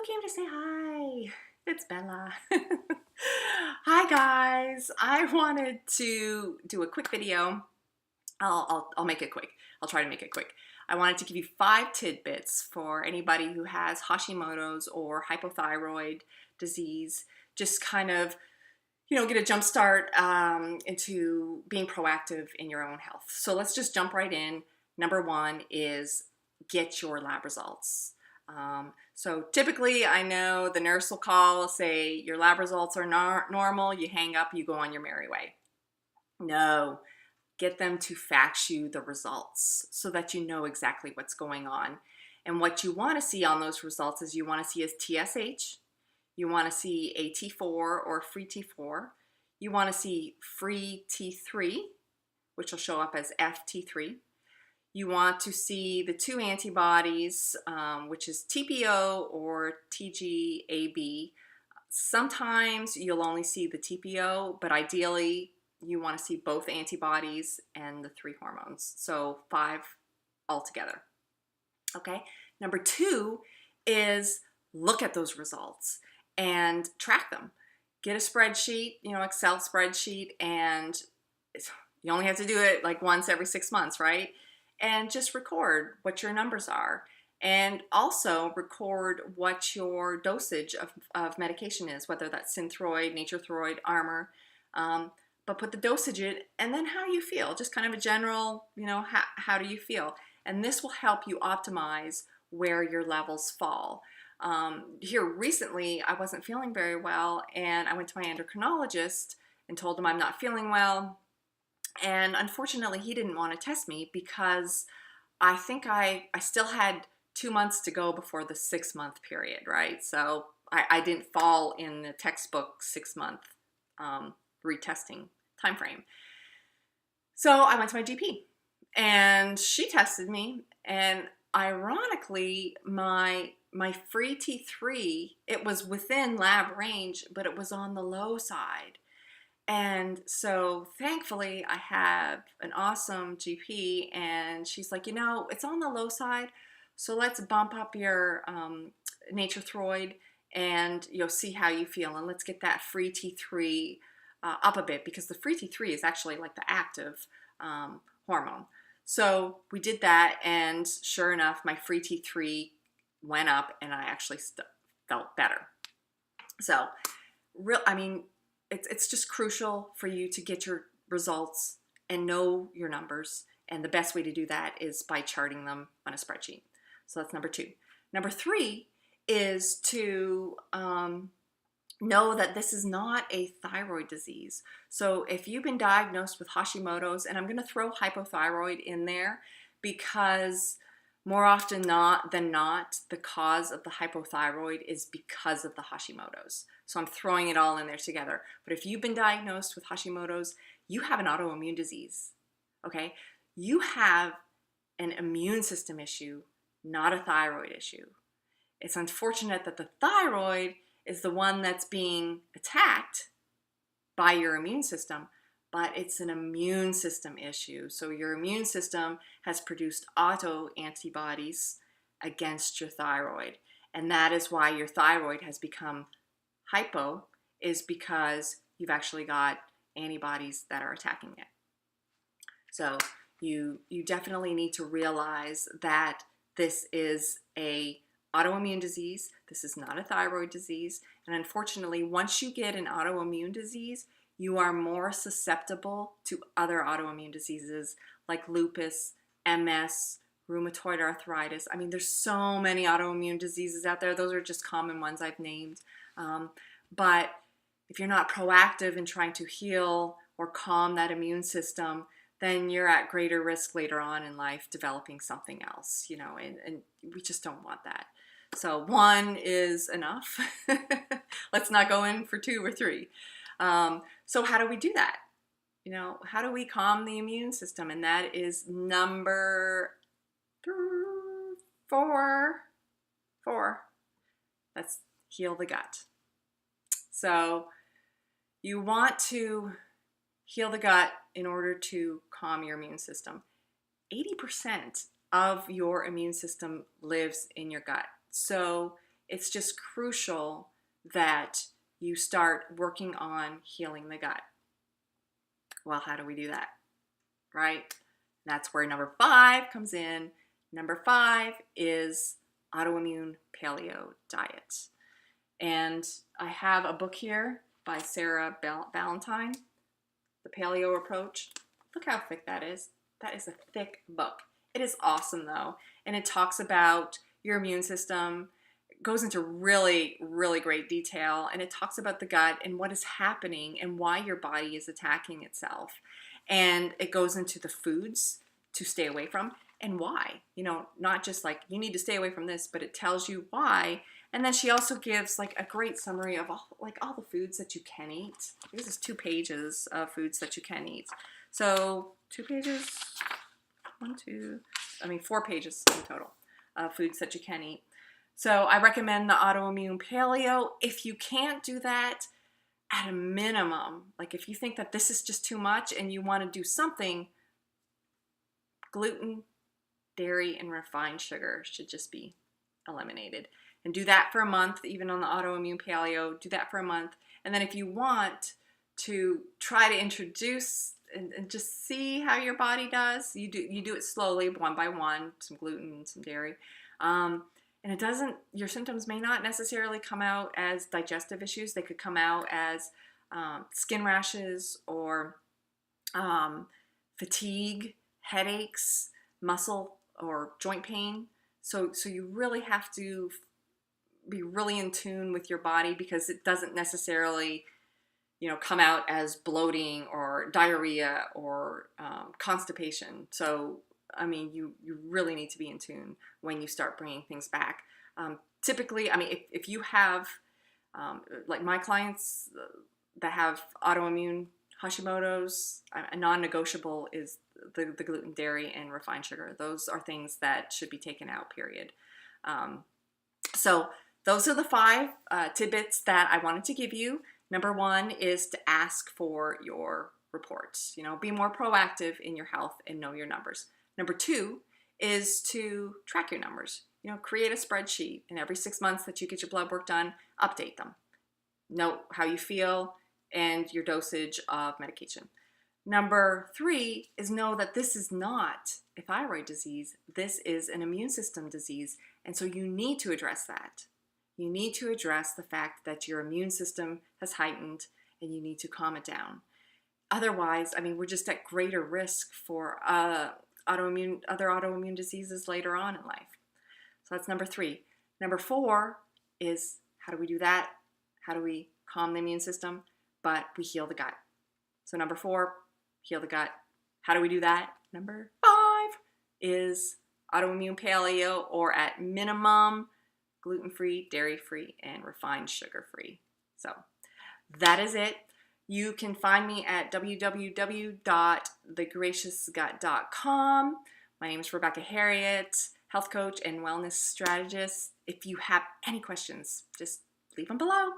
who came to say hi. It's Bella. Hi guys. I wanted to do a quick video. I'll make it quick. I'll try to make it quick. I wanted to give you 5 tidbits for anybody who has Hashimoto's or hypothyroid disease. Just kind of, get a jump start into being proactive in your own health. So let's just jump right in. Number 1 is get your lab results. So typically, I know the nurse will call, say your lab results are not normal, you hang up, you go on your merry way. No, get them to fax you the results so that you know exactly what's going on. And what you want to see on those results is you want to see is TSH, you want to see a T4 or free T4, you want to see free T3, which will show up as FT3. You want to see the 2 antibodies, which is TPO or TGAB. Sometimes you'll only see the TPO, but ideally you want to see both antibodies and the 3 hormones. So 5 altogether. Okay. Number 2 is look at those results and track them. Get a spreadsheet, Excel spreadsheet, and you only have to do it like once every 6 months, right? And just record what your numbers are. And also record what your dosage of medication is, whether that's Synthroid, Nature-Throid, Armor. But put the dosage in, and then how you feel. Just kind of a general, how do you feel? And this will help you optimize where your levels fall. Here recently, I wasn't feeling very well, and I went to my endocrinologist and told him I'm not feeling well. And unfortunately, he didn't want to test me because I think I still had 2 months to go before the 6-month period, right? So I didn't fall in the textbook 6-month retesting time frame. So I went to my GP, and she tested me, and ironically, my free T3, it was within lab range, but it was on the low side. And so thankfully I have an awesome GP, and she's like, it's on the low side, so let's bump up your Nature-Throid and you'll see how you feel, and let's get that free T3 up a bit, because the free T3 is actually like the active hormone. So we did that, and sure enough, my free T3 went up, and I actually felt better. So it's just crucial for you to get your results and know your numbers. And the best way to do that is by charting them on a spreadsheet. So that's number 2. Number 3 is to know that this is not a thyroid disease. So if you've been diagnosed with Hashimoto's, and I'm going to throw hypothyroid in there because more often than not, the cause of the hypothyroid is because of the Hashimoto's. So I'm throwing it all in there together. But if you've been diagnosed with Hashimoto's, you have an autoimmune disease, okay? You have an immune system issue, not a thyroid issue. It's unfortunate that the thyroid is the one that's being attacked by your immune system, but it's an immune system issue. So your immune system has produced autoantibodies against your thyroid. And that is why your thyroid has become hypo, is because you've actually got antibodies that are attacking it. So you definitely need to realize that this is a autoimmune disease. This is not a thyroid disease. And unfortunately, once you get an autoimmune disease, you are more susceptible to other autoimmune diseases like lupus, MS, rheumatoid arthritis. I mean, there's so many autoimmune diseases out there. Those are just common ones I've named. But if you're not proactive in trying to heal or calm that immune system, then you're at greater risk later on in life developing something else, and we just don't want that. So 1 is enough. Let's not go in for 2 or 3. So how do we do that? How do we calm the immune system? And that is number 4. That's heal the gut. So you want to heal the gut in order to calm your immune system. 80% of your immune system lives in your gut. So it's just crucial that you start working on healing the gut. Well, how do we do that? Right? That's where number 5 comes in. Number 5 is autoimmune paleo diet. And I have a book here by Sarah Valentine, The Paleo Approach. Look how thick that is. That is a thick book. It is awesome though. And it talks about your immune system. It goes into really, really great detail. And it talks about the gut and what is happening and why your body is attacking itself. And it goes into the foods to stay away from and why. You know, not just like you need to stay away from this, but it tells you why. And then she also gives like a great summary of all the foods that you can eat. This is 2 pages of foods that you can eat. So 2 pages, 4 pages in total of foods that you can eat. So I recommend the autoimmune paleo. If you can't do that, at a minimum, like if you think that this is just too much and you want to do something, gluten, dairy, and refined sugar should just be eliminated. And do that for a month, even on the autoimmune paleo, do that for a month. And then if you want to try to introduce and just see how your body does, you do it slowly, one by one, some gluten, some dairy. And it doesn't, your symptoms may not necessarily come out as digestive issues. They could come out as skin rashes or fatigue, headaches, muscle or joint pain. So you really have to be really in tune with your body because it doesn't necessarily, come out as bloating or diarrhea or constipation. So, I mean, you really need to be in tune when you start bringing things back. Typically, I mean, if you have, like my clients that have autoimmune Hashimoto's, a non-negotiable is the gluten, dairy, and refined sugar. Those are things that should be taken out, period. So those are the 5 tidbits that I wanted to give you. Number 1 is to ask for your reports. Be more proactive in your health and know your numbers. Number 2 is to track your numbers. Create a spreadsheet, and every 6 months that you get your blood work done, update them. Note how you feel and your dosage of medication. Number 3 is know that this is not a thyroid disease. This is an immune system disease, and so you need to address that. You need to address the fact that your immune system has heightened, and you need to calm it down. Otherwise, I mean, we're just at greater risk for other autoimmune diseases later on in life. So that's number 3. Number 4 is how do we do that? How do we calm the immune system? But we heal the gut. So number 4, heal the gut. How do we do that? Number 5 is autoimmune paleo, or at minimum, gluten-free, dairy-free, and refined sugar-free. So that is it. You can find me at www.thegraciousgut.com. My name is Rebecca Harriet, health coach and wellness strategist. If you have any questions, just leave them below.